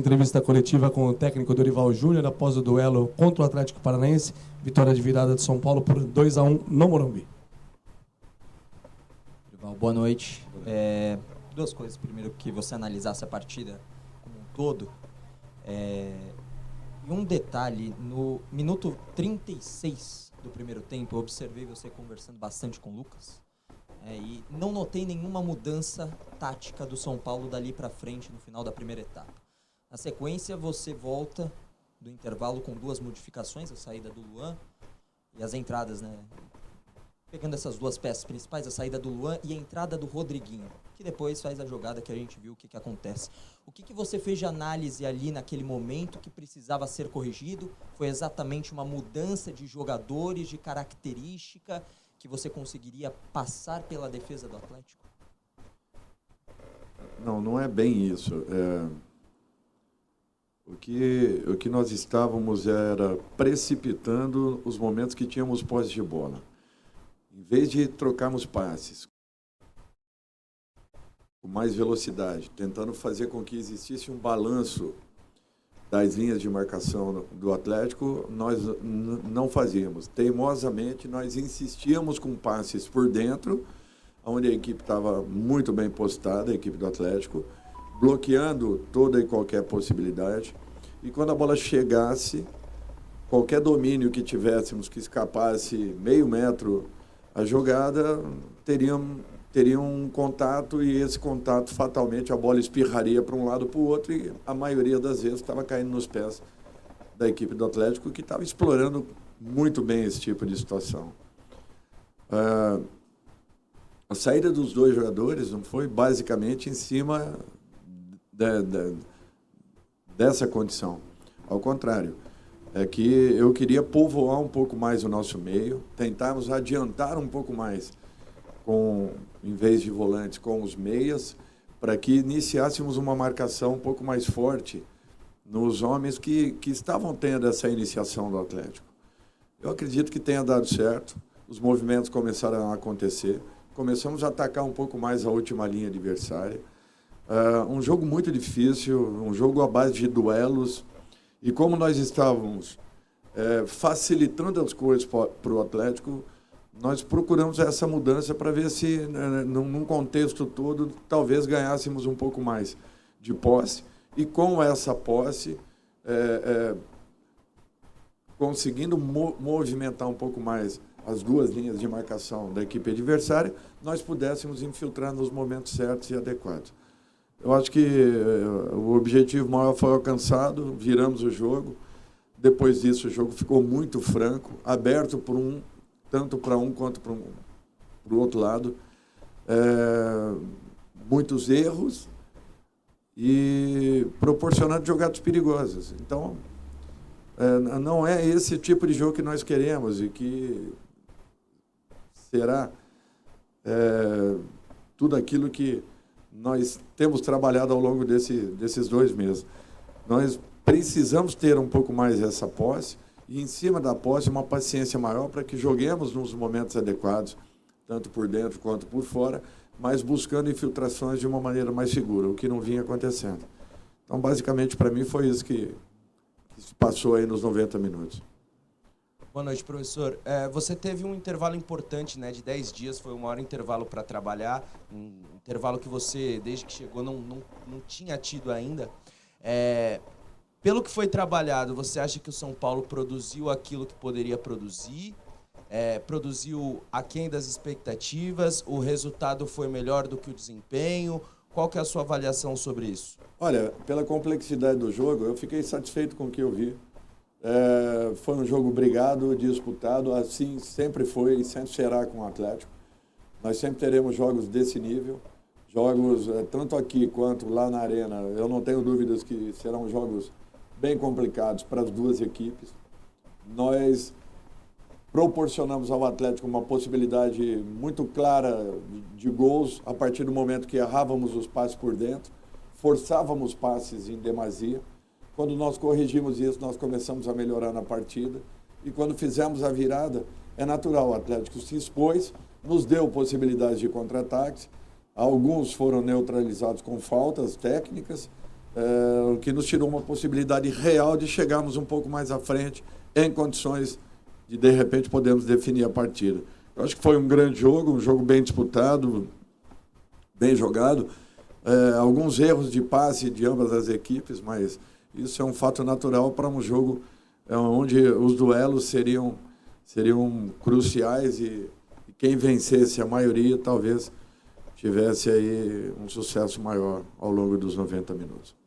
Entrevista coletiva com o técnico Dorival Júnior após o duelo contra o Atlético Paranaense. Vitória de virada de São Paulo por 2-1 no Morumbi. Dorival, boa noite. Duas coisas. Primeiro, que você analisasse a partida como um todo. E um detalhe, no minuto 36 do primeiro tempo, eu observei você conversando bastante com o Lucas. E não notei nenhuma mudança tática do São Paulo dali para frente no final da primeira etapa. Na sequência, você volta do intervalo com duas modificações, a saída do Luan e as entradas, né? Pegando essas duas peças principais, a saída do Luan e a entrada do Rodriguinho, que depois faz a jogada que a gente viu o que acontece. O que você fez de análise ali naquele momento que precisava ser corrigido? Foi exatamente uma mudança de jogadores, de característica, que você conseguiria passar pela defesa do Atlético? Não é bem isso. O que nós estávamos era precipitando os momentos que tínhamos posse de bola. Em vez de trocarmos passes com mais velocidade, tentando fazer com que existisse um balanço das linhas de marcação do Atlético, nós não fazíamos. Teimosamente, nós insistíamos com passes por dentro, onde a equipe estava muito bem postada, a equipe do Atlético, bloqueando toda e qualquer possibilidade. E quando a bola chegasse, qualquer domínio que tivéssemos que escapasse meio metro a jogada, teria um contato, e esse contato, fatalmente, a bola espirraria para um lado para o outro, e a maioria das vezes estava caindo nos pés da equipe do Atlético, que estava explorando muito bem esse tipo de situação. A saída dos dois jogadores não foi basicamente em cima dessa condição. Ao contrário, é que eu queria povoar um pouco mais o nosso meio, tentarmos adiantar um pouco mais, em vez de volantes, com os meias, para que iniciássemos uma marcação um pouco mais forte nos homens que estavam tendo essa iniciação do Atlético. Eu acredito que tenha dado certo, os movimentos começaram a acontecer, começamos a atacar um pouco mais a última linha adversária. Um jogo muito difícil, um jogo à base de duelos, e como nós estávamos facilitando as coisas para o Atlético, nós procuramos essa mudança para ver se, num contexto todo, talvez ganhássemos um pouco mais de posse, e com essa posse, conseguindo movimentar um pouco mais as duas linhas de marcação da equipe adversária, nós pudéssemos infiltrar nos momentos certos e adequados. Eu acho que o objetivo maior foi alcançado, viramos o jogo. Depois disso, o jogo ficou muito franco, aberto tanto para um quanto para o outro lado. Muitos erros e proporcionando jogadas perigosas. Então, não é esse tipo de jogo que nós queremos e que será tudo aquilo que nós temos trabalhado ao longo desses 2 meses. Nós precisamos ter um pouco mais essa posse e, em cima da posse, uma paciência maior para que joguemos nos momentos adequados, tanto por dentro quanto por fora, mas buscando infiltrações de uma maneira mais segura, o que não vinha acontecendo. Então, basicamente, para mim, foi isso que se passou aí nos 90 minutos. Boa noite, professor. Você teve um intervalo importante, né, de 10 dias, foi o maior intervalo para trabalhar, um intervalo que você, desde que chegou, não tinha tido ainda. Pelo que foi trabalhado, você acha que o São Paulo produziu aquilo que poderia produzir? Produziu aquém das expectativas? O resultado foi melhor do que o desempenho? Qual que é a sua avaliação sobre isso? Olha, pela complexidade do jogo, eu fiquei satisfeito com o que eu vi. Foi um jogo brigado, disputado, assim sempre foi e sempre será com o Atlético. Nós sempre teremos jogos desse nível, jogos tanto aqui quanto lá na Arena. Eu não tenho dúvidas que serão jogos bem complicados para as duas equipes. Nós proporcionamos ao Atlético uma possibilidade muito clara de gols a partir do momento que errávamos os passes por dentro, forçávamos passes em demasia. Quando nós corrigimos isso, nós começamos a melhorar na partida. E quando fizemos a virada, é natural, o Atlético se expôs, nos deu possibilidades de contra-ataques. Alguns foram neutralizados com faltas técnicas o que nos tirou uma possibilidade real de chegarmos um pouco mais à frente, em condições de repente, podermos definir a partida. Eu acho que foi um grande jogo, um jogo bem disputado, bem jogado. Alguns erros de passe de ambas as equipes, mas isso é um fato natural para um jogo onde os duelos seriam cruciais e quem vencesse a maioria talvez tivesse aí um sucesso maior ao longo dos 90 minutos.